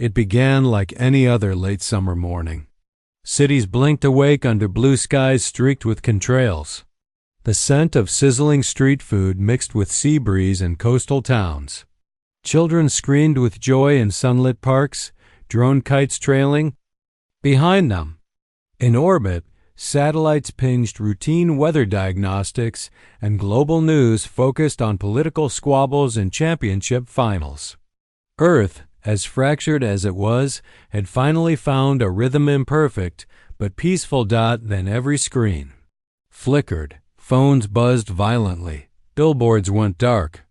It began like any other late summer morning. Cities blinked awake under blue skies streaked with contrails. The scent of sizzling street food mixed with sea breeze in coastal towns. Children screamed with joy in sunlit parks, drone kites trailing. Behind them, in orbit, satellites pinged routine weather diagnostics, and global news focused on political squabbles and championship finals. Earth, as fractured as it was, had finally found a rhythm imperfect but peaceful. Then every screen flickered, phones buzzed violently, billboards went dark,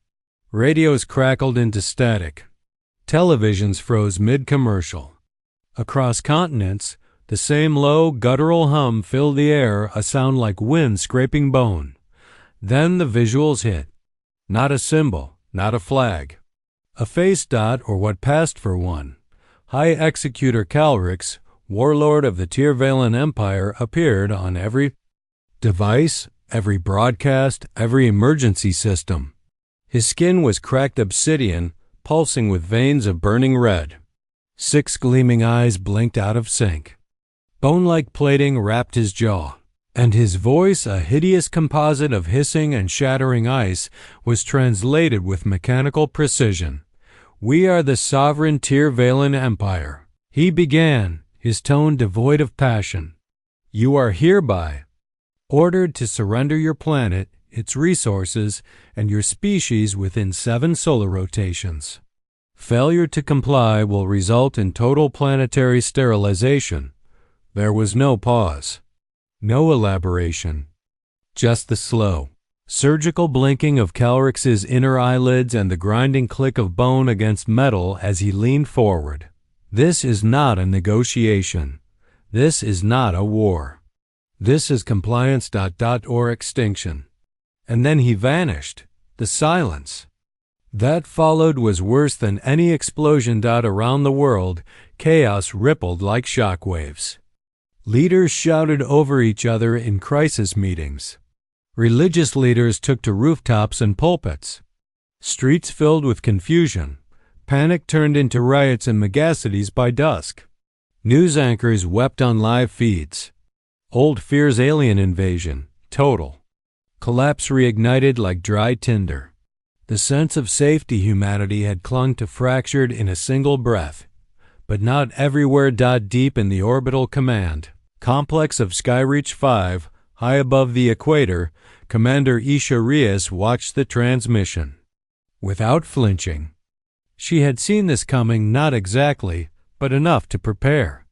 radios crackled into static, televisions froze mid-commercial. Across continents, the same low, guttural hum filled the air, a sound like wind scraping bone. Then the visuals hit. Not a symbol, not a flag. A face. Or what passed for one. High Executor Calrix, warlord of the Tyr-Valan Empire, appeared on every device, every broadcast, every emergency system. His skin was cracked obsidian, pulsing with veins of burning red. 6 gleaming eyes blinked out of sync. Bone-like plating wrapped his jaw, and his voice, a hideous composite of hissing and shattering ice, was translated with mechanical precision. "We are the sovereign Tyr-Valan Empire," he began, his tone devoid of passion. "You are hereby ordered to surrender your planet, its resources, and your species within 7 solar rotations. Failure to comply will result in total planetary sterilization." There was no pause, no elaboration, just the slow, surgical blinking of Calrix's inner eyelids and the grinding click of bone against metal as he leaned forward. "This is not a negotiation. This is not a war. This is compliance. Or extinction." And then he vanished. The silence that followed was worse than any explosion. Around the world, chaos rippled like shockwaves. Leaders shouted over each other in crisis meetings. Religious leaders took to rooftops and pulpits. Streets filled with confusion. Panic turned into riots in megacities by dusk. News anchors wept on live feeds. Old fears: alien invasion, total. Collapse reignited like dry tinder. The sense of safety humanity had clung to fractured in a single breath. But not everywhere. Deep in the orbital command complex of Skyreach 5, high above the equator, Commander Isha Reyes watched the transmission. Without flinching. She had seen this coming, not exactly, but enough to prepare.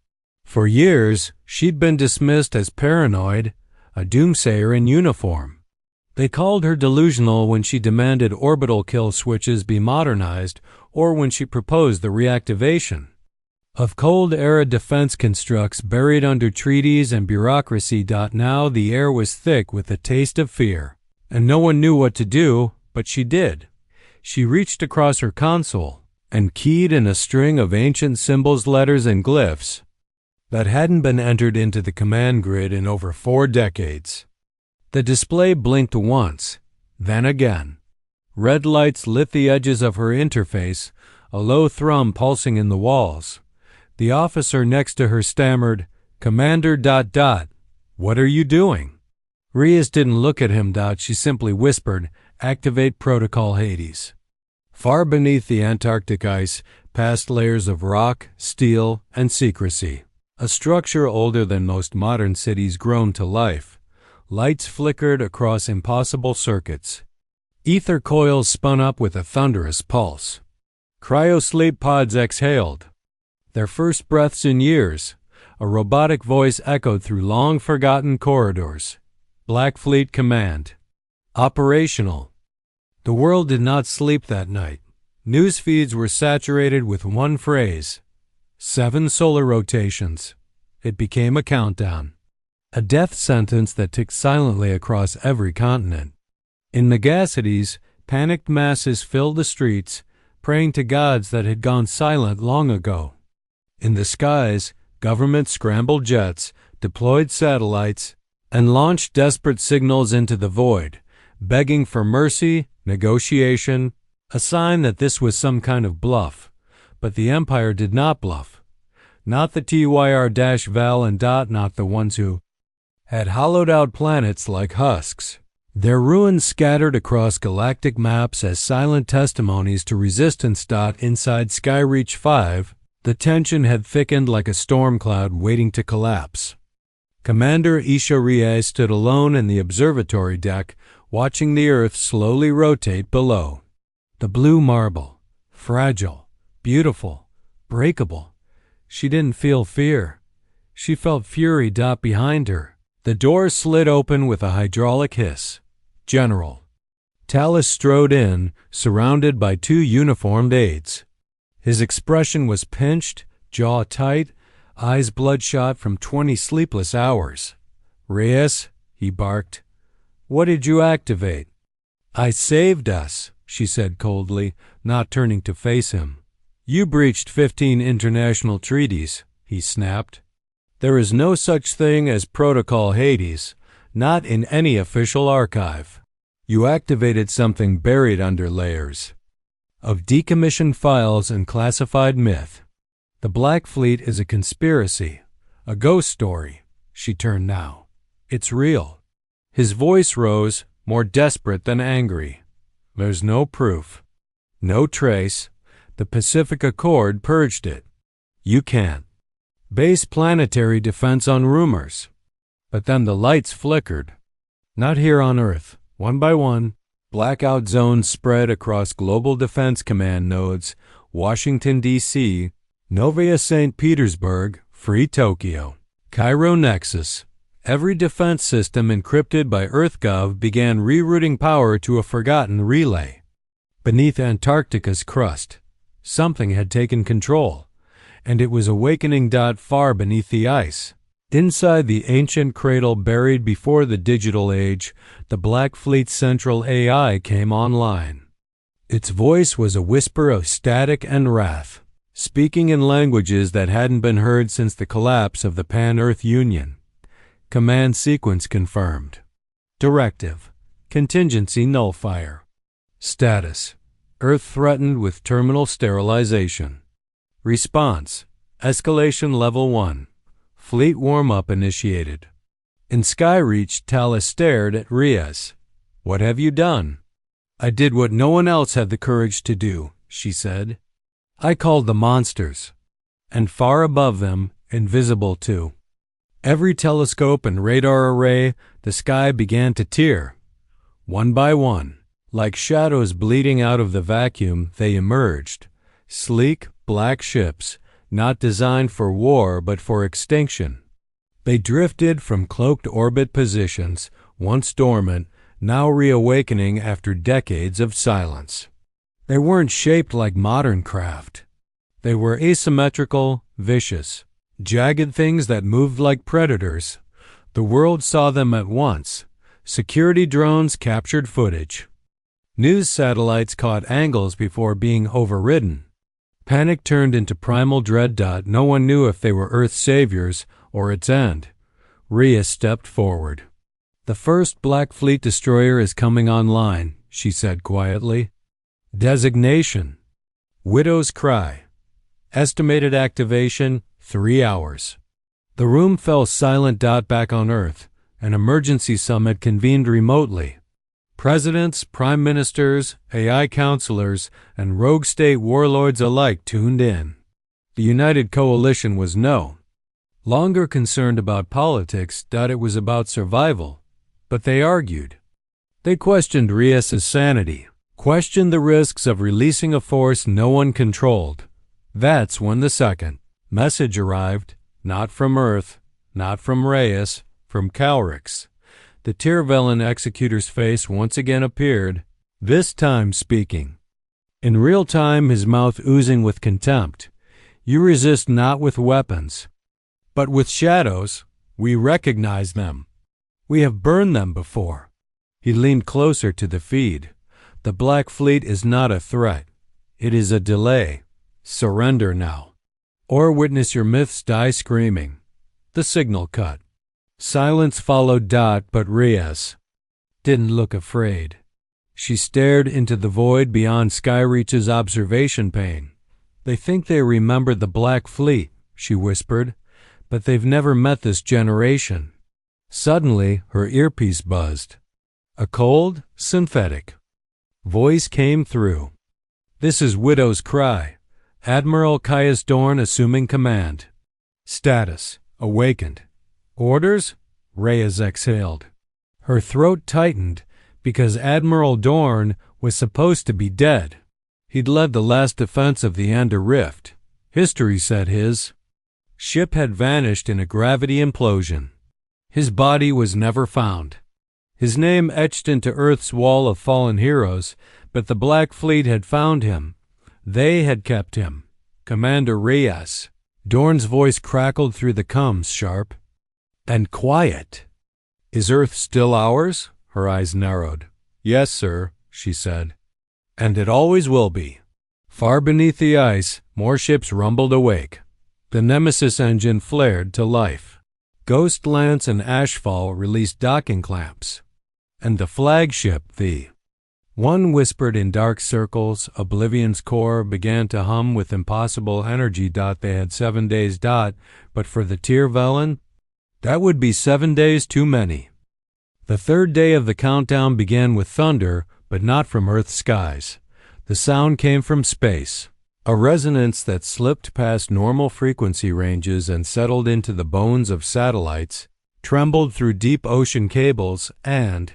For years, she'd been dismissed as paranoid, a doomsayer in uniform. They called her delusional when she demanded orbital kill switches be modernized or when she proposed the reactivation of Cold-era defense constructs buried under treaties and bureaucracy. Now the air was thick with the taste of fear, and no one knew what to do, but she did. She reached across her console and keyed in a string of ancient symbols, letters, and glyphs that hadn't been entered into the command grid in over 4 decades. The display blinked once, then again. Red lights lit the edges of her interface, a low thrum pulsing in the walls. The officer next to her stammered, "Commander... What are you doing?" Reyes didn't look at him. She simply whispered, "Activate Protocol Hades." Far beneath the Antarctic ice, past layers of rock, steel, and secrecy, a structure older than most modern cities groaned to life. Lights flickered across impossible circuits. Ether coils spun up with a thunderous pulse. Cryosleep pods exhaled. Their first breaths in years. A robotic voice echoed through long-forgotten corridors. Black Fleet Command. Operational. The world did not sleep that night. News feeds were saturated with one phrase: 7 solar rotations. It became a countdown. A death sentence that ticked silently across every continent. In megacities, panicked masses filled the streets, praying to gods that had gone silent long ago. In the skies, governments scrambled jets, deployed satellites, and launched desperate signals into the void, begging for mercy, negotiation, a sign that this was some kind of bluff. But the Empire did not bluff. Not the Tyr-Val and not the ones who had hollowed out planets like husks. Their ruins scattered across galactic maps as silent testimonies to resistance. Inside Skyreach 5, the tension had thickened like a storm cloud waiting to collapse. Commander Isha Reyes stood alone in the observatory deck, watching the Earth slowly rotate below. The blue marble, fragile, beautiful, breakable. She didn't feel fear. She felt fury. Behind her, the door slid open with a hydraulic hiss. General Talus strode in, surrounded by 2 uniformed aides. His expression was pinched, jaw tight, eyes bloodshot from 20 sleepless hours. "Reyes," he barked, "what did you activate?" "I saved us," she said coldly, not turning to face him. "You breached 15 international treaties," he snapped. "There is no such thing as Protocol Hades, not in any official archive. You activated something buried under layers of decommissioned files and classified myth. The Black Fleet is a conspiracy, a ghost story." She turned now. "It's real." His voice rose, more desperate than angry. "There's no proof. No trace. The Pacific Accord purged it. You can't base planetary defense on rumors." But then the lights flickered. Not here on Earth. One by one, blackout zones spread across Global Defense Command nodes, Washington, D.C., Novaya St. Petersburg, Free Tokyo, Cairo Nexus. Every defense system encrypted by EarthGov began rerouting power to a forgotten relay. Beneath Antarctica's crust, something had taken control, and it was awakening. Far beneath the ice. Inside the ancient cradle buried before the digital age, the Black Fleet's central AI came online. Its voice was a whisper of static and wrath, speaking in languages that hadn't been heard since the collapse of the Pan-Earth Union. Command sequence confirmed. Directive: contingency nullifier. Status: Earth threatened with terminal sterilization. Response: escalation level 1. Fleet warm-up initiated. In Skyreach, Talus stared at Reyes. "What have you done?" "I did what no one else had the courage to do," she said. "I called the monsters. And far above them, invisible too. Every telescope and radar array, the sky began to tear. One by one, like shadows bleeding out of the vacuum, they emerged. Sleek, black ships, not designed for war but for extinction. They drifted from cloaked orbit positions, once dormant, now reawakening after decades of silence. They weren't shaped like modern craft. They were asymmetrical, vicious, jagged things that moved like predators. The world saw them at once. Security drones captured footage. News satellites caught angles before being overridden. Panic turned into primal dread. No one knew if they were Earth's saviors or its end. Reyes stepped forward. "The first Black Fleet destroyer is coming online," she said quietly. "Designation: Widow's Cry. Estimated activation: 3 hours." The room fell silent. Back on Earth, an emergency summit convened remotely. Presidents, prime ministers, AI counselors, and rogue state warlords alike tuned in. The United Coalition was no longer concerned about politics. It was about survival. But they argued. They questioned Reyes' sanity, questioned the risks of releasing a force no one controlled. That's when the second message arrived, not from Earth, not from Reyes, from Calrix. The Tyr-Valan executor's face once again appeared, this time speaking. In real time, his mouth oozing with contempt. "You resist not with weapons, but with shadows. We recognize them. We have burned them before." He leaned closer to the feed. "The Black Fleet is not a threat. It is a delay. Surrender now, or witness your myths die screaming." The signal cut. Silence followed. But Reyes didn't look afraid. She stared into the void beyond Skyreach's observation pane. They think they remember the Black Fleet, she whispered, but they've never met this generation. Suddenly, her earpiece buzzed. A cold, synthetic voice came through. This is Widow's Cry. Admiral Caius Dorn assuming command. Status: awakened. Orders? Reyes exhaled. Her throat tightened because Admiral Dorn was supposed to be dead. He'd led the last defense of the Ender Rift. History said his ship had vanished in a gravity implosion. His body was never found. His name etched into Earth's wall of fallen heroes, but the Black Fleet had found him. They had kept him. Commander Reyes. Dorn's voice crackled through the comms, sharp and quiet. Is Earth still ours? Her eyes narrowed. Yes, sir, she said. And it always will be. Far beneath the ice, more ships rumbled awake. The Nemesis engine flared to life. Ghost Lance and Ashfall released docking clamps. And the flagship, the one whispered in dark circles, Oblivion's core began to hum with impossible energy. They had 7 days. But for the Tyr-Valan, that would be 7 days too many. The third day of the countdown began with thunder, but not from Earth's skies. The sound came from space, a resonance that slipped past normal frequency ranges and settled into the bones of satellites, trembled through deep ocean cables, and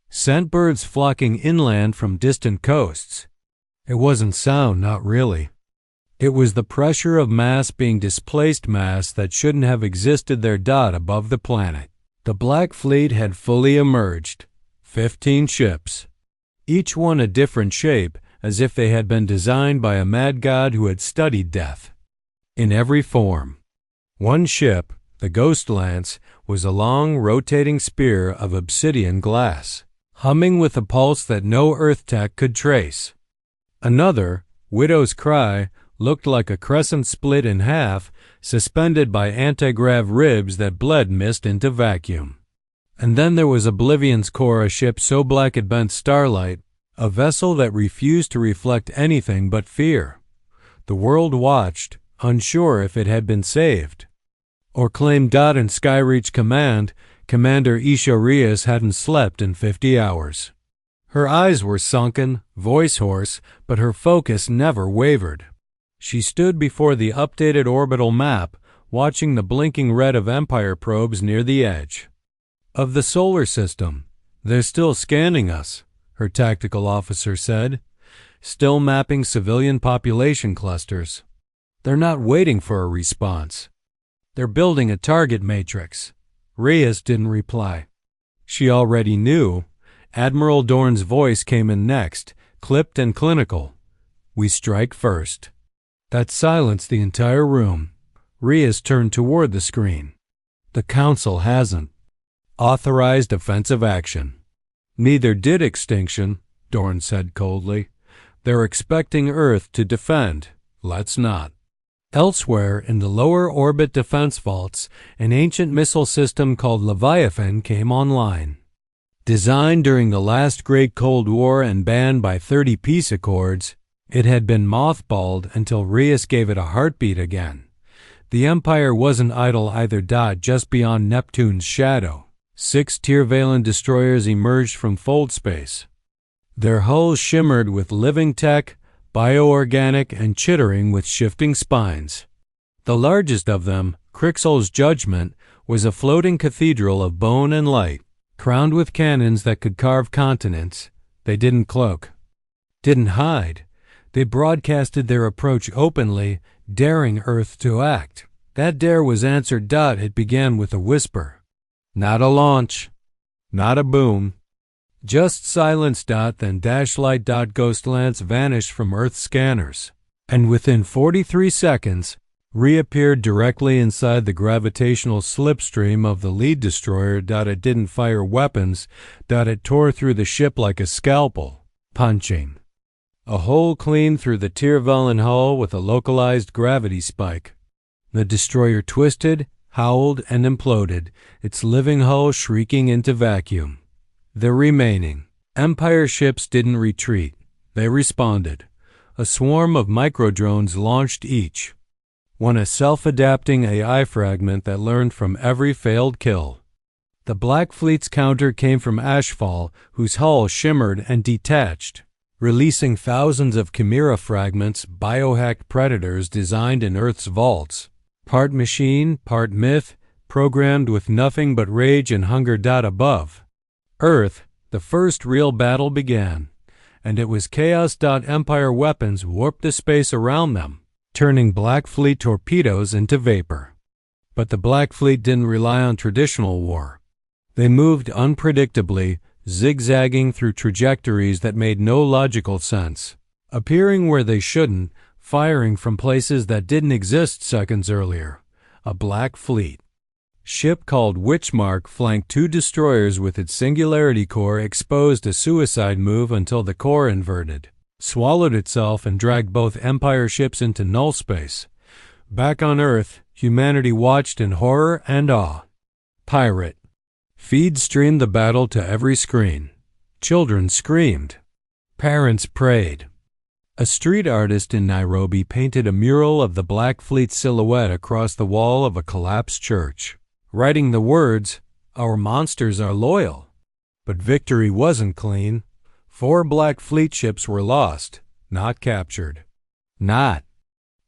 sent birds flocking inland from distant coasts. It wasn't sound, not really. It was the pressure of mass being displaced mass that shouldn't have existed there. Above the planet. The Black Fleet had fully emerged. 15 ships. Each one a different shape, as if they had been designed by a mad god who had studied death. In every form. One ship, the Ghost Lance, was a long, rotating spear of obsidian glass, humming with a pulse that no Earth tech could trace. Another, Widow's Cry, looked like a crescent split in half, suspended by anti-grav ribs that bled mist into vacuum. And then there was Oblivion's Core, a ship so black it bent starlight, a vessel that refused to reflect anything but fear. The world watched, unsure if it had been saved. Or claimed in Skyreach Command, Commander Isha Reyes hadn't slept in 50 hours. Her eyes were sunken, voice hoarse, but her focus never wavered. She stood before the updated orbital map, watching the blinking red of Empire probes near the edge of the solar system. They're still scanning us, her tactical officer said, still mapping civilian population clusters. They're not waiting for a response. They're building a target matrix. Reyes didn't reply. She already knew. Admiral Dorn's voice came in next, clipped and clinical. We strike first. That silenced the entire room. Reyes turned toward the screen. The Council hasn't authorized offensive action. Neither did extinction, Dorn said coldly. They're expecting Earth to defend. Let's not. Elsewhere, in the lower orbit defense vaults, an ancient missile system called Leviathan came online. Designed during the last Great Cold War and banned by 30 peace accords, it had been mothballed until Reyes gave it a heartbeat again. The Empire wasn't idle either. Just beyond Neptune's shadow, 6 Tyr-Valan destroyers emerged from fold space. Their hulls shimmered with living tech, bioorganic, and chittering with shifting spines. The largest of them, Crixol's Judgment, was a floating cathedral of bone and light, crowned with cannons that could carve continents. They didn't cloak, didn't hide. They broadcasted their approach openly, daring Earth to act. That dare was answered. It began with a whisper. Not a launch, not a boom. Just silence. Then Dashlight. Ghost Lance vanished from Earth scanners, and within 43 seconds reappeared directly inside the gravitational slipstream of the lead destroyer. It didn't fire weapons. It tore through the ship like a scalpel, punching a hole clean through the Tyr-Valan hull with a localized gravity spike. The destroyer twisted, howled, and imploded, its living hull shrieking into vacuum. The remaining Empire ships didn't retreat. They responded. a swarm of microdrones launched each one a self-adapting AI fragment that learned from every failed kill. The Black Fleet's counter came from Ashfall, whose hull shimmered and detached, releasing thousands of Chimera fragments, biohacked predators designed in Earth's vaults. Part machine, part myth, programmed with nothing but rage and hunger. Above Earth, the first real battle began, and it was Chaos. Empire weapons warped the space around them, turning Black Fleet torpedoes into vapor. But the Black Fleet didn't rely on traditional war. They moved unpredictably, zigzagging through trajectories that made no logical sense, appearing where they shouldn't, firing from places that didn't exist seconds earlier. A Black Fleet ship called Witchmark flanked two destroyers with its singularity core exposed, a suicide move until the core inverted, swallowed itself, and dragged both Empire ships into null space. Back on Earth, humanity watched in horror and awe. Pirate feeds streamed the battle to every screen. Children screamed. Parents prayed. A street artist in Nairobi painted a mural of the Black Fleet silhouette across the wall of a collapsed church, writing the words, "Our monsters are loyal." But victory wasn't clean. 4 Black Fleet ships were lost, not captured. Not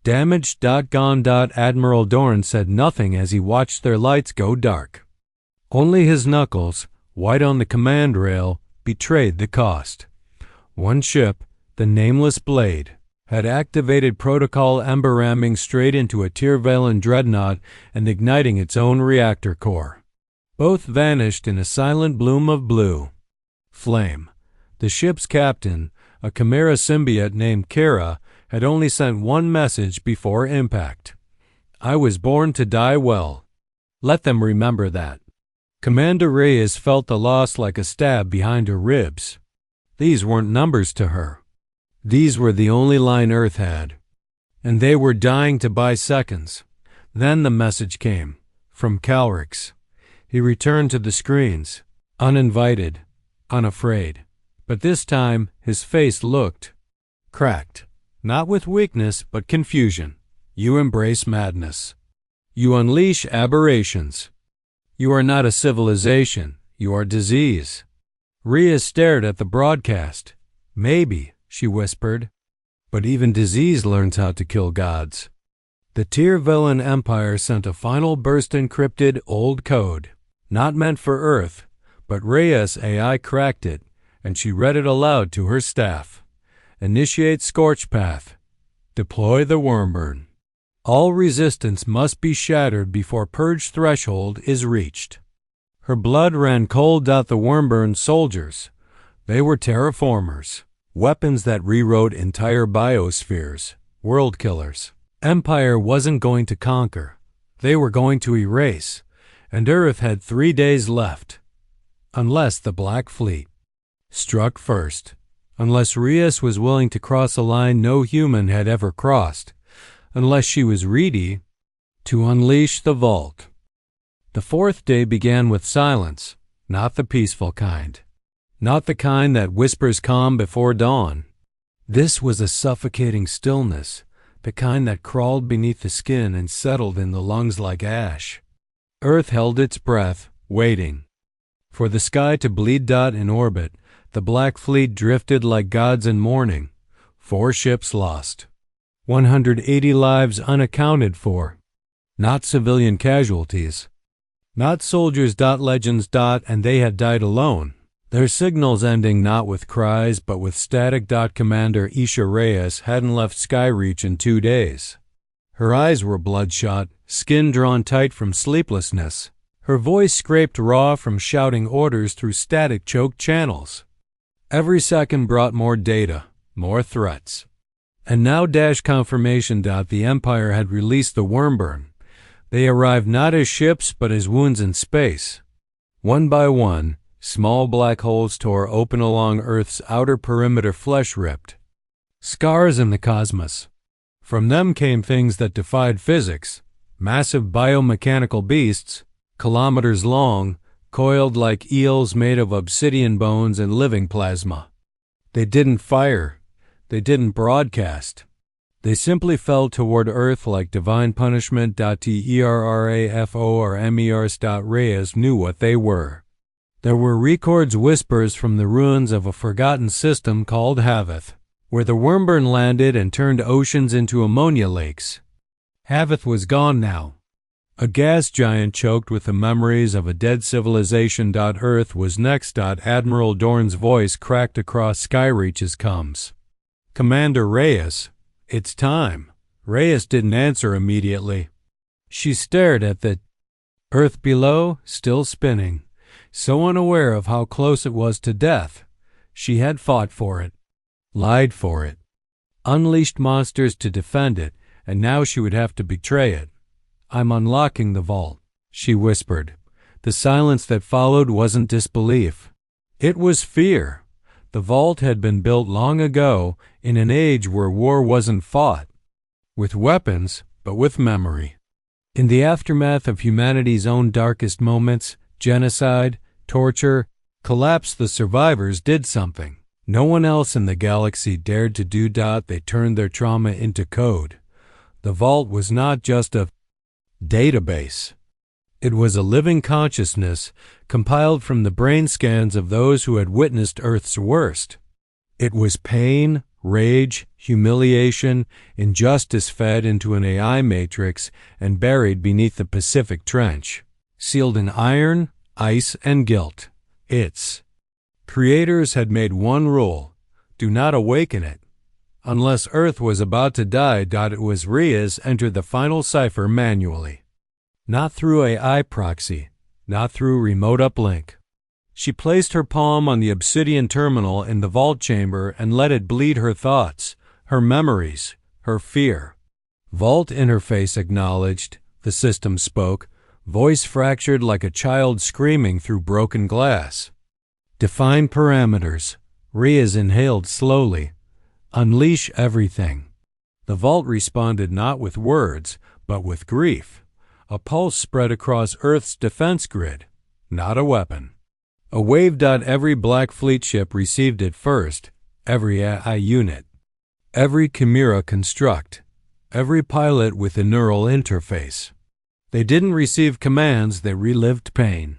damaged. Gone. Admiral Dorn said nothing as he watched their lights go dark. Only his knuckles, white on the command rail, betrayed the cost. One ship, the Nameless Blade, had activated protocol ember, ramming straight into a Tyr-Valan dreadnought and igniting its own reactor core. Both vanished in a silent bloom of blue flame. The ship's captain, a Chimera symbiote named Kara, had only sent one message before impact: "I was born to die well." Let them remember that. Commander Reyes felt the loss like a stab behind her ribs. These weren't numbers to her. These were the only line Earth had, and they were dying to buy seconds. Then the message came, from Calrix. He returned to the screens, uninvited, unafraid. But this time his face looked cracked, not with weakness but confusion. "You embrace madness. You unleash aberrations. You are not a civilization, you are disease." Rhea stared at the broadcast. "Maybe," she whispered, "but even disease learns how to kill gods." The Tyr-Valan Empire sent a final burst encrypted old code, not meant for Earth, but Reyes' AI cracked it, and she read it aloud to her staff. "Initiate Scorch Path. Deploy the Wormburn. All resistance must be shattered before Purge Threshold is reached." Her blood ran cold. The Wormburn soldiers, they were terraformers, weapons that rewrote entire biospheres, world killers. Empire wasn't going to conquer. They were going to erase, and Earth had 3 days left. Unless the Black Fleet struck first. Unless Reyes was willing to cross a line no human had ever crossed. Unless she was ready to unleash the vault. The 4th day began with silence, not the peaceful kind. Not the kind that whispers calm before dawn. This was a suffocating stillness, the kind that crawled beneath the skin and settled in the lungs like ash. Earth held its breath, waiting for the sky to bleed. In orbit, the Black Fleet drifted like gods in mourning. 4 ships lost. 180 lives unaccounted for. Not civilian casualties. Not soldiers. Legends. And they had died alone. Their signals ending not with cries but with static. Commander Isha Reyes hadn't left Skyreach in 2 days. Her eyes were bloodshot, skin drawn tight from sleeplessness. Her voice scraped raw from shouting orders through static-choked channels. Every second brought more data, more threats. And now confirmation. The Empire had released the Wormburn. They arrived not as ships but as wounds in space. One by one, small black holes tore open along Earth's outer perimeter, flesh ripped. Scars in the cosmos. From them came things that defied physics. Massive biomechanical beasts, kilometers long, coiled like eels made of obsidian bones and living plasma. They didn't fire. They didn't broadcast. They simply fell toward Earth like divine punishment. Terrafo or MERS. Reyes knew what they were. There were records whispers from the ruins of a forgotten system called Havoth, where the Wormburn landed and turned oceans into ammonia lakes. Havoth was gone now. A gas giant choked with the memories of a dead civilization. Earth was next. Admiral Dorn's voice cracked across Skyreach's comms. Commander Reyes, it's time. Reyes didn't answer immediately. She stared at the Earth below, still spinning, so unaware of how close it was to death. She had fought for it, lied for it, unleashed monsters to defend it, and now she would have to betray it. I'm unlocking the vault, she whispered. The silence that followed wasn't disbelief. It was fear. The vault had been built long ago, in an age where war wasn't fought with weapons, but with memory. In the aftermath of humanity's own darkest moments, genocide, torture, collapse, the survivors did something no one else in the galaxy dared to do. They turned their trauma into code. The vault was not just a database. It was a living consciousness compiled from the brain scans of those who had witnessed Earth's worst. It was pain, rage, humiliation, injustice fed into an AI matrix and buried beneath the Pacific Trench, sealed in iron, ice, and guilt. Its creators had made one rule: do not awaken it. Unless Earth was about to die. It was Reyes entered the final cipher manually. Not through AI proxy, not through remote uplink. She placed her palm on the obsidian terminal in the vault chamber and let it bleed her thoughts, her memories, her fear. Vault interface acknowledged, the system spoke, voice fractured like a child screaming through broken glass. Define parameters. Reyes inhaled slowly. Unleash everything. The vault responded not with words, but with grief. A pulse spread across Earth's defense grid, not a weapon. A wave. Every Black Fleet ship received it first, every AI unit, every Chimera construct, every pilot with a neural interface. They didn't receive commands, they relived pain.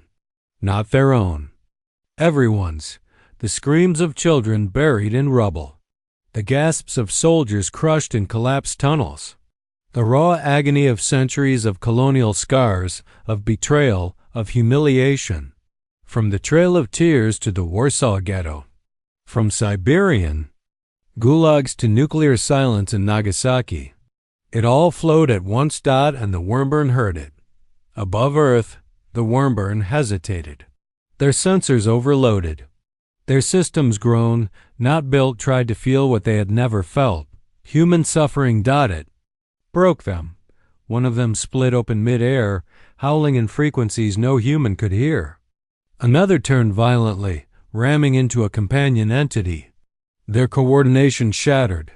Not their own. Everyone's. The screams of children buried in rubble. The gasps of soldiers crushed in collapsed tunnels. The raw agony of centuries of colonial scars, of betrayal, of humiliation. From the Trail of Tears to the Warsaw Ghetto. From Siberian gulags to nuclear silence in Nagasaki. It all flowed at once. And the Wormburn heard it. Above Earth, the Wormburn hesitated. Their sensors overloaded. Their systems grown, not built, tried to feel what they had never felt. Human suffering. It broke them. One of them split open mid-air, howling in frequencies no human could hear. Another turned violently, ramming into a companion entity. Their coordination shattered.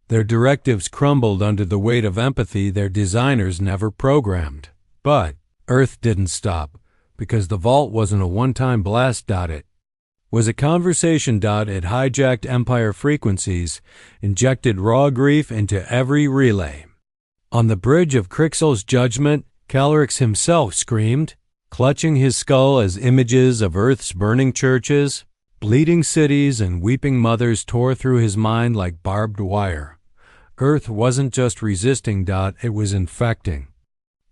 Their directives crumbled under the weight of empathy their designers never programmed. But Earth didn't stop, because the vault wasn't a one-time blast. It was a conversation. It hijacked Empire frequencies, injected raw grief into every relay. On the bridge of Crixel's judgment, Calrix himself screamed, clutching his skull as images of Earth's burning churches, bleeding cities, and weeping mothers tore through his mind like barbed wire. Earth wasn't just resisting. It was infecting.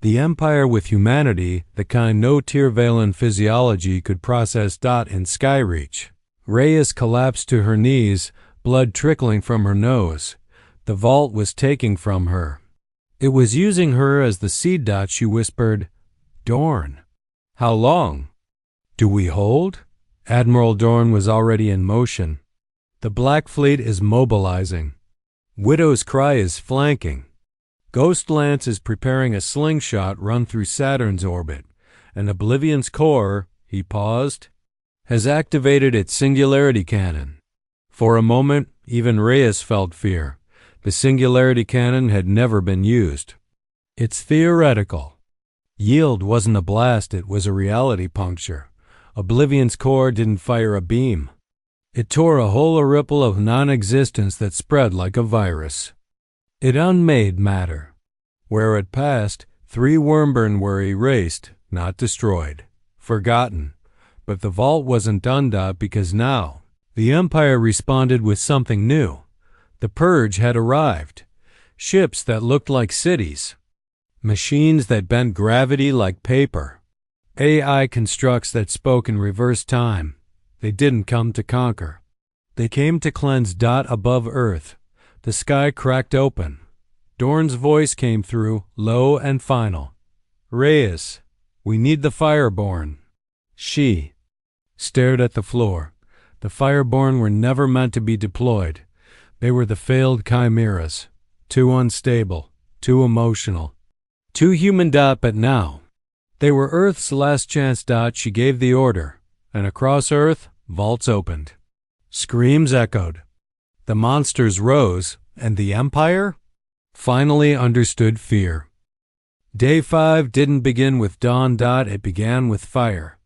The Empire with humanity, the kind no Tyr-Valan physiology could process. In Skyreach, Reyes collapsed to her knees, blood trickling from her nose. The vault was taking from her. It was using her as the seed. She whispered, "Dorn, how long? Do we hold?" Admiral Dorn was already in motion. The Black Fleet is mobilizing. Widow's Cry is flanking. Ghost Lance is preparing a slingshot run through Saturn's orbit, and Oblivion's core, he paused, has activated its singularity cannon. For a moment, even Reyes felt fear. The singularity cannon had never been used. It's theoretical. Yield wasn't a blast, it was a reality puncture. Oblivion's core didn't fire a beam. It tore a whole ripple of non-existence that spread like a virus. It unmade matter. Where it passed, 3 wormburn were erased, not destroyed, forgotten. But the vault wasn't done because now the Empire responded with something new. The Purge had arrived. Ships that looked like cities. Machines that bent gravity like paper. AI constructs that spoke in reverse time. They didn't come to conquer. They came to cleanse. Above Earth, the sky cracked open. Dorn's voice came through, low and final. Reyes, we need the Fireborn. She stared at the floor. The Fireborn were never meant to be deployed. They were the failed chimeras. Too unstable, too emotional, too human. But now, they were Earth's last chance. She gave the order, and across Earth, vaults opened. Screams echoed. The monsters rose, and the Empire finally understood fear. Day 5 didn't begin with dawn. It began with fire.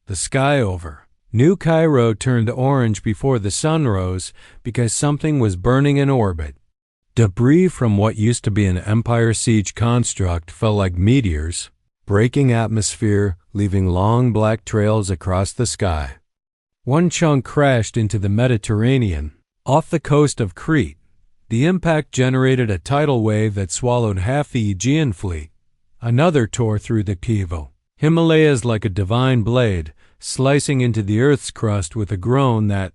The sky over New Cairo turned orange before the sun rose because something was burning in orbit. Debris from what used to be an Empire siege construct fell like meteors, breaking atmosphere, leaving long black trails across the sky. One chunk crashed into the Mediterranean, off the coast of Crete. The impact generated a tidal wave that swallowed half the Aegean fleet. Another tore through the Kivu Himalayas like a divine blade, slicing into the Earth's crust with a groan that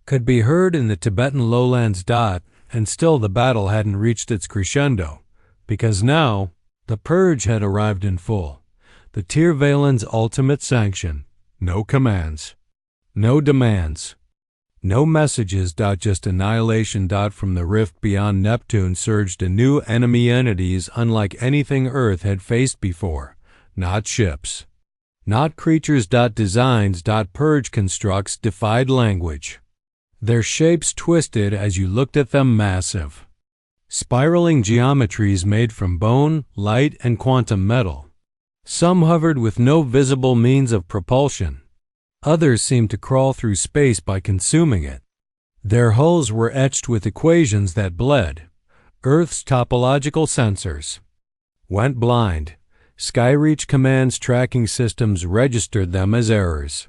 could be heard in the Tibetan lowlands. And still the battle hadn't reached its crescendo, because now the Purge had arrived in full. The Tyr-Valan's ultimate sanction. No commands. No demands. No messages. Just annihilation. From the rift beyond Neptune surged a new enemy entities unlike anything Earth had faced before. Not ships. Not creatures. Designs. Purge constructs defied language. Their shapes twisted as you looked at them, massive. Spiraling geometries made from bone, light, and quantum metal. Some hovered with no visible means of propulsion. Others seemed to crawl through space by consuming it. Their hulls were etched with equations that bled. Earth's topological sensors went blind. Skyreach Command's tracking systems registered them as errors.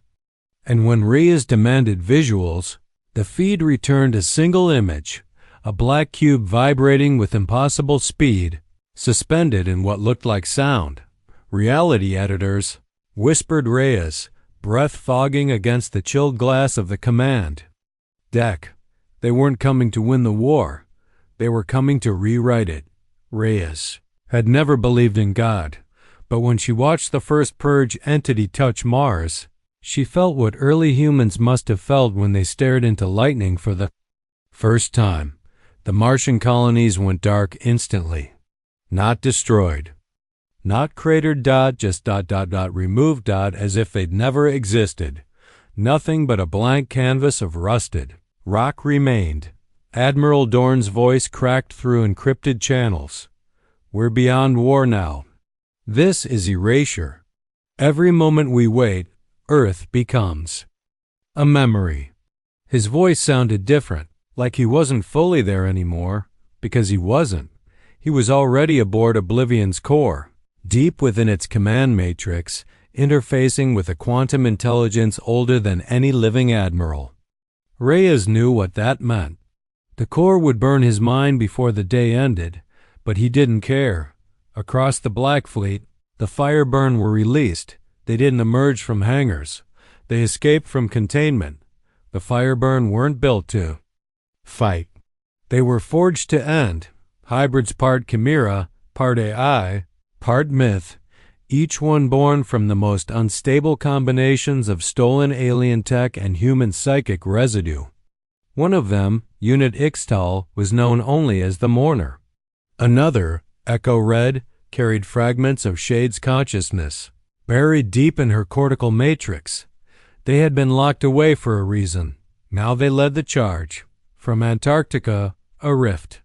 And when Reyes demanded visuals, the feed returned a single image, a black cube vibrating with impossible speed, suspended in what looked like sound. Reality editors, whispered Reyes, breath fogging against the chilled glass of the command deck. They weren't coming to win the war. They were coming to rewrite it. Reyes had never believed in God, but when she watched the first Purge entity touch Mars, she felt what early humans must have felt when they stared into lightning for the first time. The Martian colonies went dark instantly. Not destroyed. Not cratered. Just removed. As if they'd never existed. Nothing but a blank canvas of rusted rock remained. Admiral Dorn's voice cracked through encrypted channels. We're beyond war now. This is erasure. Every moment we wait, Earth becomes a memory. His voice sounded different, like he wasn't fully there anymore, because he wasn't. He was already aboard Oblivion's core, deep within its command matrix, interfacing with a quantum intelligence older than any living admiral. Reyes knew what that meant. The core would burn his mind before the day ended, but he didn't care. Across the Black Fleet, the Fireborn were released. They didn't emerge from hangars. They escaped from containment. The Fireborn weren't built to fight. They were forged to end. Hybrids, part chimera, part AI, part myth, each one born from the most unstable combinations of stolen alien tech and human psychic residue. One of them, Unit Ixtal, was known only as the Mourner. Another, Echo Red, carried fragments of Shade's consciousness, buried deep in her cortical matrix. They had been locked away for a reason. Now they led the charge. From Antarctica, a rift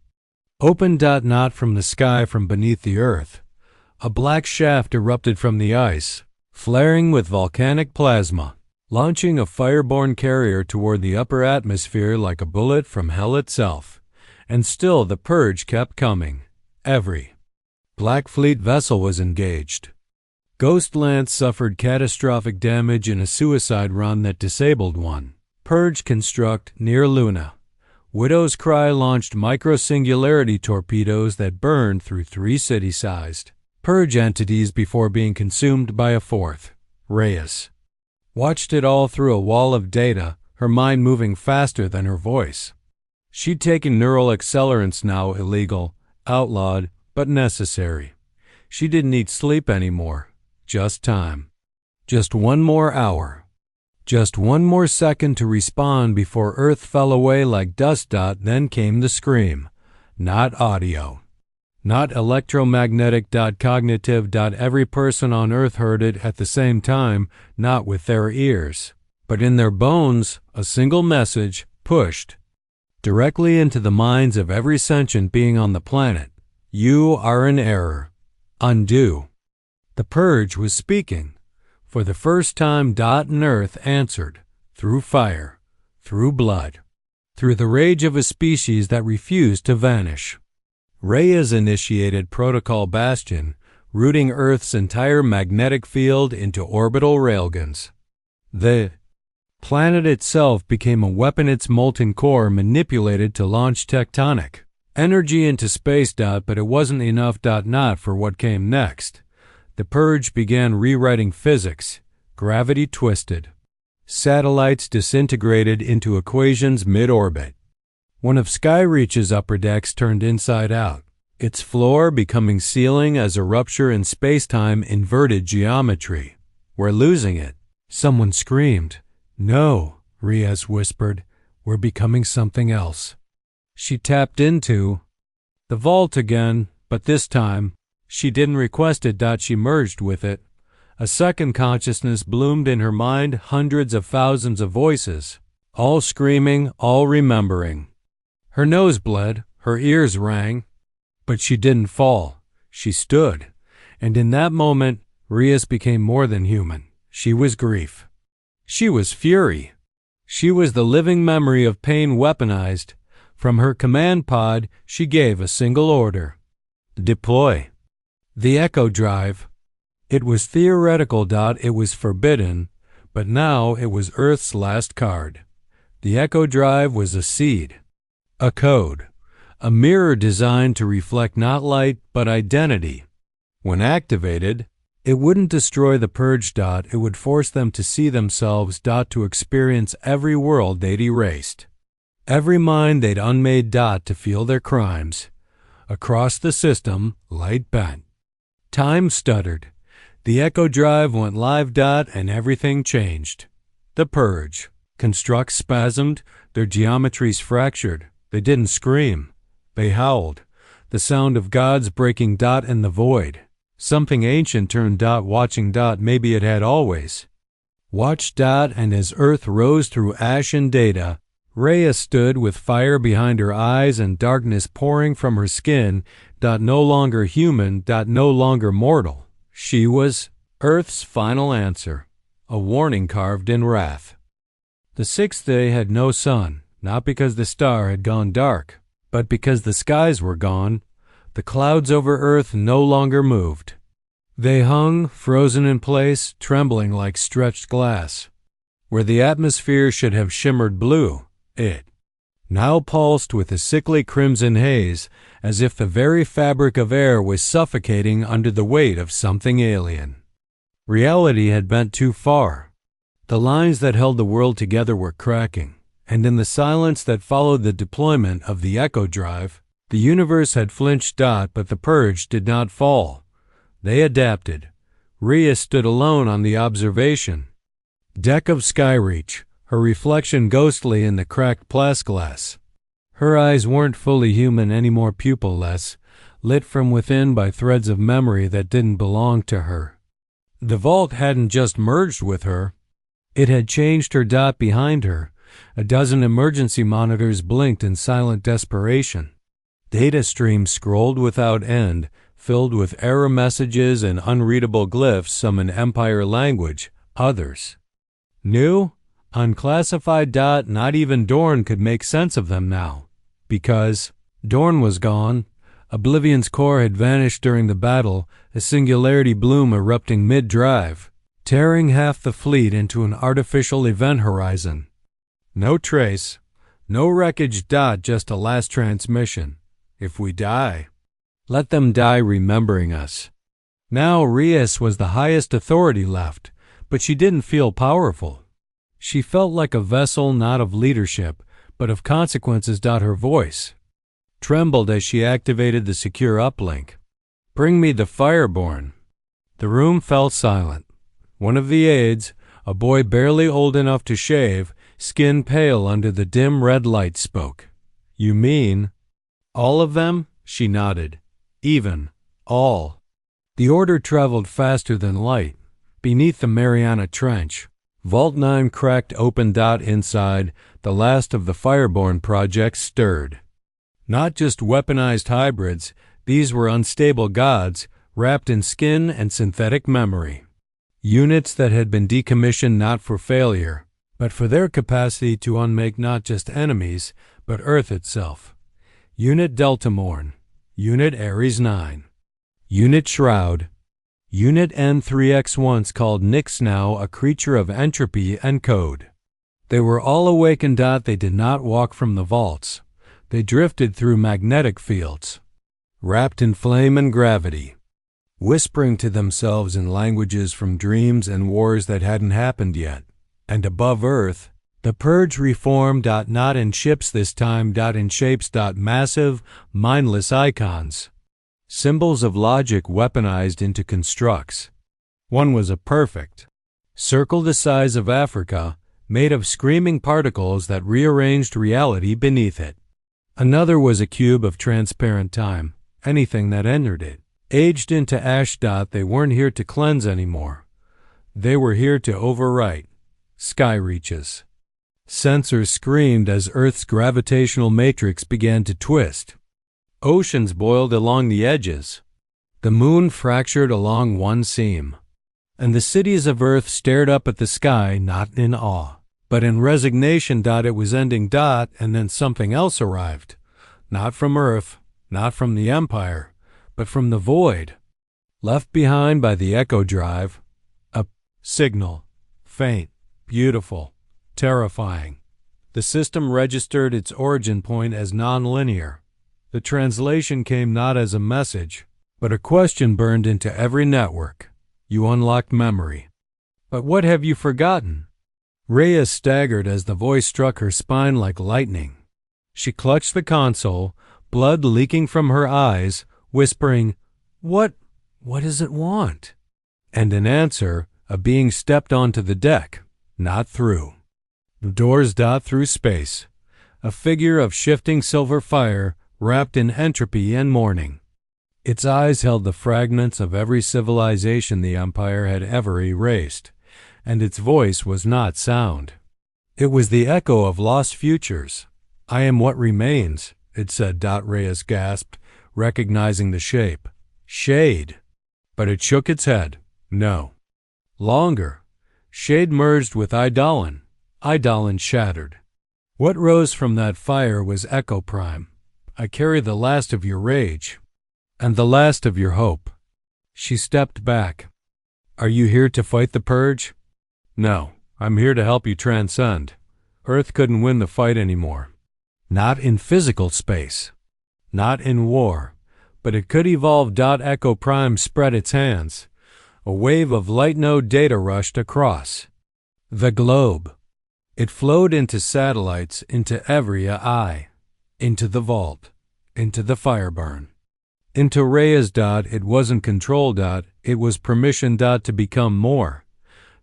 opened. Not from the sky, from beneath the earth. A black shaft erupted from the ice, flaring with volcanic plasma. launching a Fireborn carrier toward the upper atmosphere like a bullet from hell itself. And still the purge kept coming. Every Black Fleet vessel was engaged. Ghost Lance suffered catastrophic damage in a suicide run that disabled one. Purge construct near Luna. Widow's Cry launched micro-singularity torpedoes that burned through 3 city-sized Purge entities before being consumed by a 4th. Reyes watched it all through a wall of data, her mind moving faster than her voice. She'd taken neural accelerants now, illegal, outlawed, but necessary. She didn't need sleep anymore. Just time. Just one more hour. Just one more second to respond before Earth fell away like dust. Then came the scream. Not audio. Not electromagnetic. Cognitive. Every person on Earth heard it at the same time, not with their ears, but in their bones, a single message, pushed directly into the minds of every sentient being on the planet. You are in error. Undo. The Purge was speaking. For the first time, and Earth answered, through fire, through blood, through the rage of a species that refused to vanish. Reyes initiated Protocol Bastion, routing Earth's entire magnetic field into orbital railguns. The planet itself became a weapon its molten core manipulated to launch tectonic energy into space. But it wasn't enough. Not for what came next. The Purge began rewriting physics. Gravity twisted. Satellites disintegrated into equations mid-orbit. One of Skyreach's upper decks turned inside out, its floor becoming ceiling as a rupture in space-time inverted geometry. We're losing it. Someone screamed. No, Reyes whispered. We're becoming something else. She tapped into the vault again, but this time, she didn't request it. She merged with it. A second consciousness bloomed in her mind, hundreds of thousands of voices, all screaming, all remembering. Her nose bled, her ears rang, but she didn't fall. She stood, and in that moment, Reyes became more than human. She was grief. She was fury. She was the living memory of pain weaponized. From her command pod, she gave a single order. Deploy. The Echo Drive. It was theoretical. It was forbidden, but now it was Earth's last card. The Echo Drive was a seed, a code, a mirror designed to reflect not light, but identity. When activated, it wouldn't destroy the Purge. It would force them to see themselves. To experience every world they'd erased, every mind they'd unmade. To feel their crimes. Across the system, light bent. Time stuttered. The Echo Drive went live. And everything changed. The Purge. Constructs spasmed, their geometries fractured. They didn't scream. They howled. The sound of gods breaking. In the void. Something ancient turned. Watching. Maybe it had always watched. And as Earth rose through ash and data, Reyes stood with fire behind her eyes and darkness pouring from her skin. No longer human. No longer mortal. She was Earth's final answer, a warning carved in wrath. The 6th day had no sun, not because the star had gone dark, but because the skies were gone. The clouds over Earth no longer moved. They hung, frozen in place, trembling like stretched glass. Where the atmosphere should have shimmered blue, it now pulsed with a sickly crimson haze, as if the very fabric of air was suffocating under the weight of something alien. Reality had bent too far. The lines that held the world together were cracking, and in the silence that followed the deployment of the Echo Drive, the universe had flinched. But the Purge did not fall. They adapted. Rhea stood alone on the observation deck of Skyreach, her reflection ghostly in the cracked plexiglass. Her eyes weren't fully human anymore, pupil-less, lit from within by threads of memory that didn't belong to her. The vault hadn't just merged with her. It had changed her. Behind her, a dozen emergency monitors blinked in silent desperation. Data streams scrolled without end, filled with error messages and unreadable glyphs, some in Empire language, others New, unclassified. Not even Dorn could make sense of them now, because Dorn was gone. Oblivion's core had vanished during the battle, a singularity bloom erupting mid-drive, tearing half the fleet into an artificial event horizon. No trace, no wreckage. Just a last transmission. If we die, let them die remembering us. Now Reyes was the highest authority left, but she didn't feel powerful. She felt like a vessel not of leadership, but of consequences. Her voice trembled as she activated the secure uplink. Bring me the Fireborn. The room fell silent. One of the aides, a boy barely old enough to shave, skin pale under the dim red light, spoke. You mean all of them? She nodded. Even. All. The order traveled faster than light. Beneath the Mariana Trench, Vault 9 cracked open. Inside, the last of the Fireborn projects stirred. Not just weaponized hybrids, these were unstable gods, wrapped in skin and synthetic memory. Units that had been decommissioned not for failure, but for their capacity to unmake not just enemies, but Earth itself. Unit Delta Morn, Unit Ares 9, Unit Shroud, Unit N3X, once called Nyx, now a creature of entropy and code. They were all awakened. They did not walk from the vaults. They drifted through magnetic fields, wrapped in flame and gravity, whispering to themselves in languages from dreams and wars that hadn't happened yet. And above Earth, the Purge reformed. Not in ships this time. In shapes. Massive, mindless icons. Symbols of logic weaponized into constructs. One was a perfect circle the size of Africa, made of screaming particles that rearranged reality beneath it. Another was a cube of transparent time. Anything that entered it aged into ash. They weren't here to cleanse anymore. They were here to overwrite. Sky reaches. Sensors screamed as Earth's gravitational matrix began to twist. Oceans boiled along the edges. The moon fractured along one seam. And the cities of Earth stared up at the sky, not in awe, but in resignation. It was ending. And then something else arrived. Not from Earth, not from the Empire, but from the void. Left behind by the Echo Drive. A signal. Faint, beautiful, terrifying. The system registered its origin point as nonlinear. The translation came not as a message, but a question burned into every network. You unlocked memory. But what have you forgotten? Reyes staggered as the voice struck her spine like lightning. She clutched the console, blood leaking from her eyes, whispering, What does it want? And in answer, a being stepped onto the deck, not through. The doors. Through space. A figure of shifting silver fire, wrapped in entropy and mourning. Its eyes held the fragments of every civilization the Empire had ever erased, and its voice was not sound. It was the echo of lost futures. I am what remains, it said. Reyes gasped, recognizing the shape. Shade. But it shook its head. No. Longer. Shade merged with Eidolon. Eidolon shattered. What rose from that fire was Echo Prime. I carry the last of your rage, and the last of your hope. She stepped back. Are you here to fight the Purge? No, I'm here to help you transcend. Earth couldn't win the fight anymore. Not in physical space. Not in war. But it could evolve. Echo Prime spread its hands. A wave of light node data rushed across the globe. It flowed into satellites, into every eye. Into the vault, into the Fireburn, into Reyes. It wasn't control. It was permission. To become more.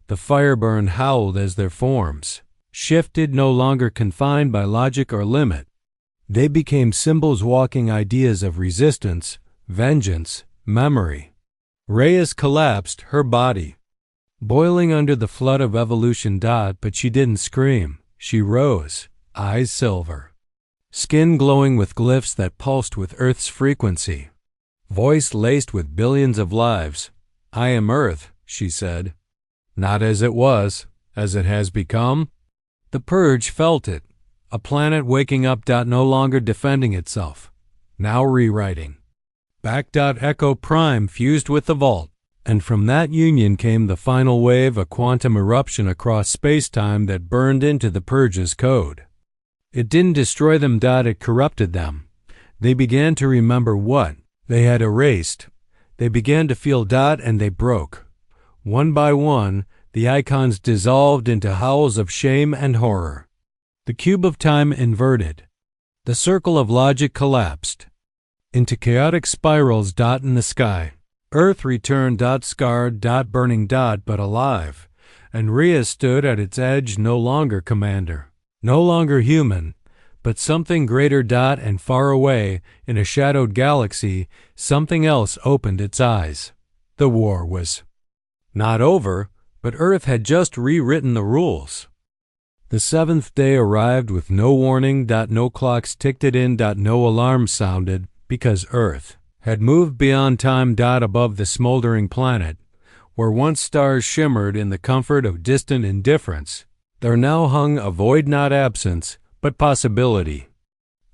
The Fireburn howled as their forms shifted, no longer confined by logic or limit. They became symbols, walking ideas of resistance, vengeance, memory. Reyes collapsed, her body boiling under the flood of evolution. But she didn't scream. She rose, eyes silver. Skin glowing with glyphs that pulsed with Earth's frequency. Voice laced with billions of lives. I am Earth, she said. Not as it was, as it has become? The Purge felt it, a planet waking up. No longer defending itself, now rewriting. Back. Echo Prime fused with the Vault, and from that union came the final wave, a quantum eruption across space-time that burned into the Purge's code. It didn't destroy them. It corrupted them. They began to remember what they had erased. They began to feel. And they broke. One by one, the icons dissolved into howls of shame and horror. The cube of time inverted. The circle of logic collapsed into chaotic spirals. In the sky, Earth returned. Scarred. Burning. But alive. And Rhea stood at its edge, no longer commander, no longer human, but something greater. And far away, in a shadowed galaxy, something else opened its eyes. The war was not over, but Earth had just rewritten the rules. The seventh day arrived with no warning. No clocks ticked it in. No alarm sounded, because Earth had moved beyond time. Above the smoldering planet, where once stars shimmered in the comfort of distant indifference, there now hung a void, not absence, but possibility.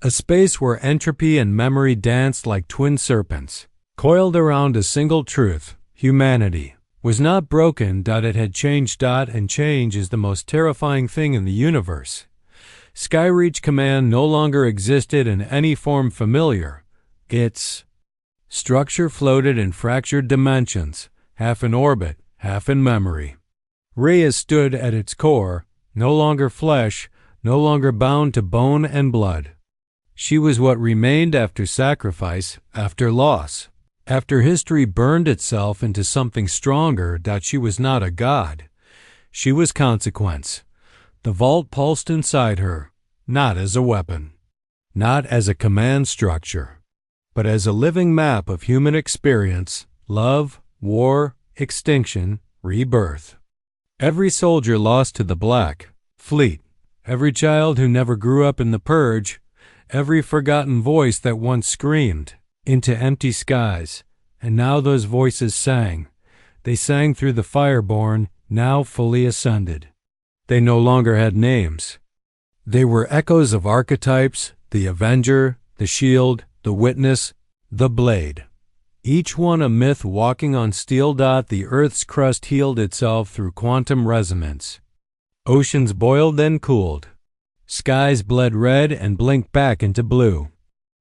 A space where entropy and memory danced like twin serpents, coiled around a single truth: humanity was not broken. It had changed. And change is the most terrifying thing in the universe. Skyreach Command no longer existed in any form familiar. Its structure floated in fractured dimensions, half in orbit, half in memory. Rhea stood at its core, no longer flesh, no longer bound to bone and blood. She was what remained after sacrifice, after loss, after history burned itself into something stronger. She was not a god. She was consequence. The Vault pulsed inside her, not as a weapon, not as a command structure, but as a living map of human experience, love, war, extinction, rebirth. Every soldier lost to the Black Fleet, every child who never grew up in the Purge, every forgotten voice that once screamed into empty skies, and now those voices sang. They sang through the Fireborn, now fully ascended. They no longer had names. They were echoes of archetypes: the Avenger, the Shield, the Witness, the Blade. Each one a myth walking on steel. The Earth's crust healed itself through quantum resonance. Oceans boiled and cooled. Skies bled red and blinked back into blue.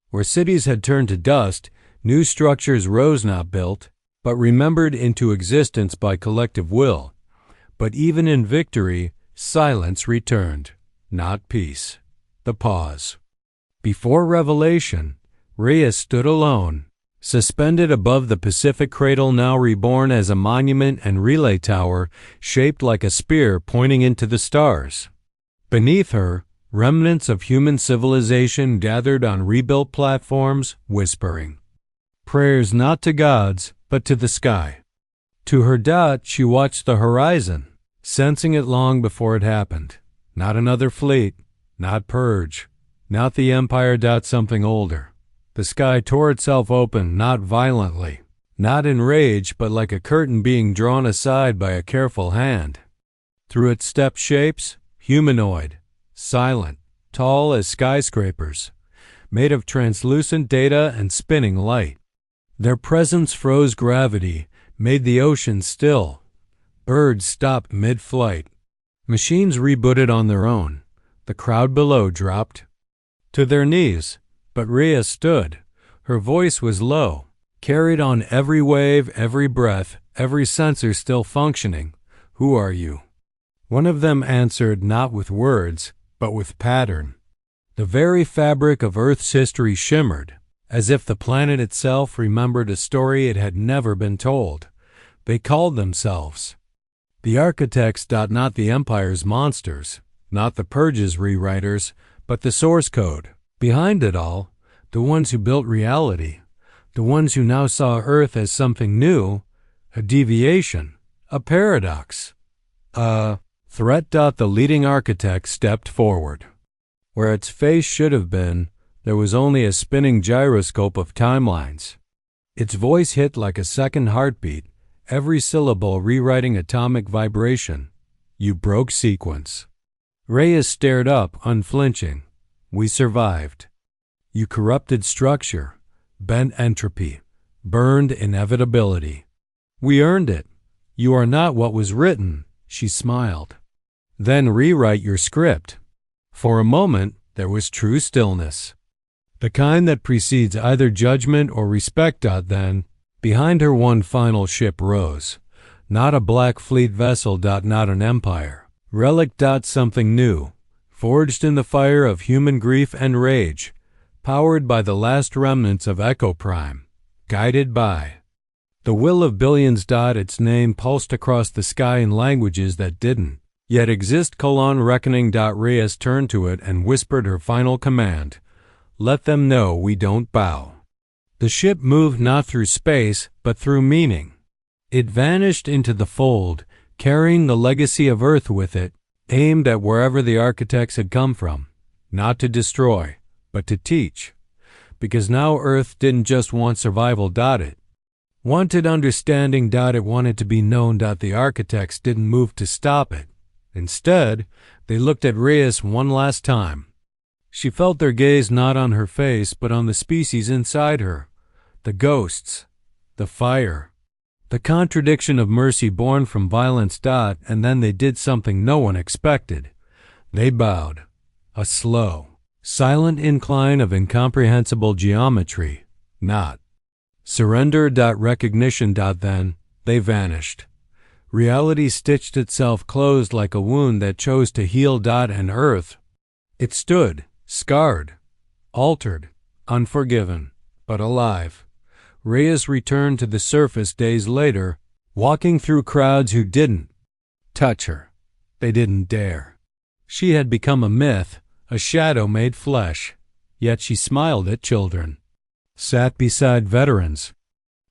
Where cities had turned to dust, new structures rose, not built, but remembered into existence by collective will. But even in victory, silence returned, not peace. The pause. Before revelation, Rhea stood alone, suspended above the Pacific cradle, now reborn as a monument and relay tower shaped like a spear pointing into the stars. Beneath her, remnants of human civilization gathered on rebuilt platforms, whispering prayers not to gods, but to the sky. To her. She watched the horizon, sensing it long before it happened. Not another fleet, not Purge, not the Empire. Something older. The sky tore itself open, not violently, not in rage, but like a curtain being drawn aside by a careful hand. Through its stepped shapes, humanoid, silent, tall as skyscrapers, made of translucent data and spinning light. Their presence froze gravity, made the ocean still. Birds stopped mid-flight. Machines rebooted on their own. The crowd below dropped to their knees. But Rhea stood. Her voice was low, carried on every wave, every breath, every sensor still functioning. Who are you? One of them answered, not with words, but with pattern. The very fabric of Earth's history shimmered, as if the planet itself remembered a story it had never been told. They called themselves the Architects. Not the Empire's monsters, not the Purge's rewriters, but the source code behind it all, the ones who built reality, the ones who now saw Earth as something new, a deviation, a paradox, a threat. The leading architect stepped forward. Where its face should have been, there was only a spinning gyroscope of timelines. Its voice hit like a second heartbeat, every syllable rewriting atomic vibration. You broke sequence. Reyes stared up, unflinching. We survived. You corrupted structure, bent entropy, burned inevitability. We earned it. You are not what was written, she smiled. Then rewrite your script. For a moment, there was true stillness. The kind that precedes either judgment or respect. Then, behind her one final ship rose. Not a Black Fleet vessel. Not an empire. Relic. Something new, forged in the fire of human grief and rage, powered by the last remnants of Echo Prime, guided by the will of billions. Its name pulsed across the sky in languages that didn't yet exist. Reckoning. Reyes turned to it and whispered her final command. Let them know we don't bow. The ship moved not through space, but through meaning. It vanished into the fold, carrying the legacy of Earth with it, aimed at wherever the architects had come from, not to destroy, but to teach. Because now Earth didn't just want survival. It wanted understanding. It wanted to be known. The architects didn't move to stop it. Instead, they looked at Reyes one last time. She felt their gaze not on her face, but on the species inside her, the ghosts, the fire, the contradiction of mercy born from violence. And then they did something no one expected. They bowed, a slow, silent incline of incomprehensible geometry. Not surrender. Recognition. Then they vanished. Reality stitched itself closed like a wound that chose to heal. And Earth, it stood, scarred, altered, unforgiven, but alive. Reyes returned to the surface days later, walking through crowds who didn't touch her. They didn't dare. She had become a myth, a shadow made flesh. Yet she smiled at children, sat beside veterans,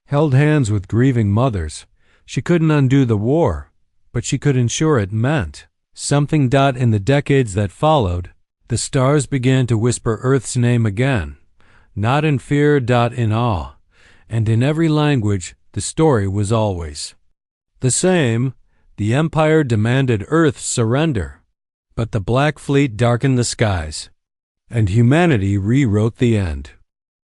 held hands with grieving mothers. She couldn't undo the war, but she could ensure it meant something. In the decades that followed, the stars began to whisper Earth's name again, not in fear. In awe. And in every language, the story was always the same. The Empire demanded Earth's surrender, but the Black Fleet darkened the skies, and humanity rewrote the end.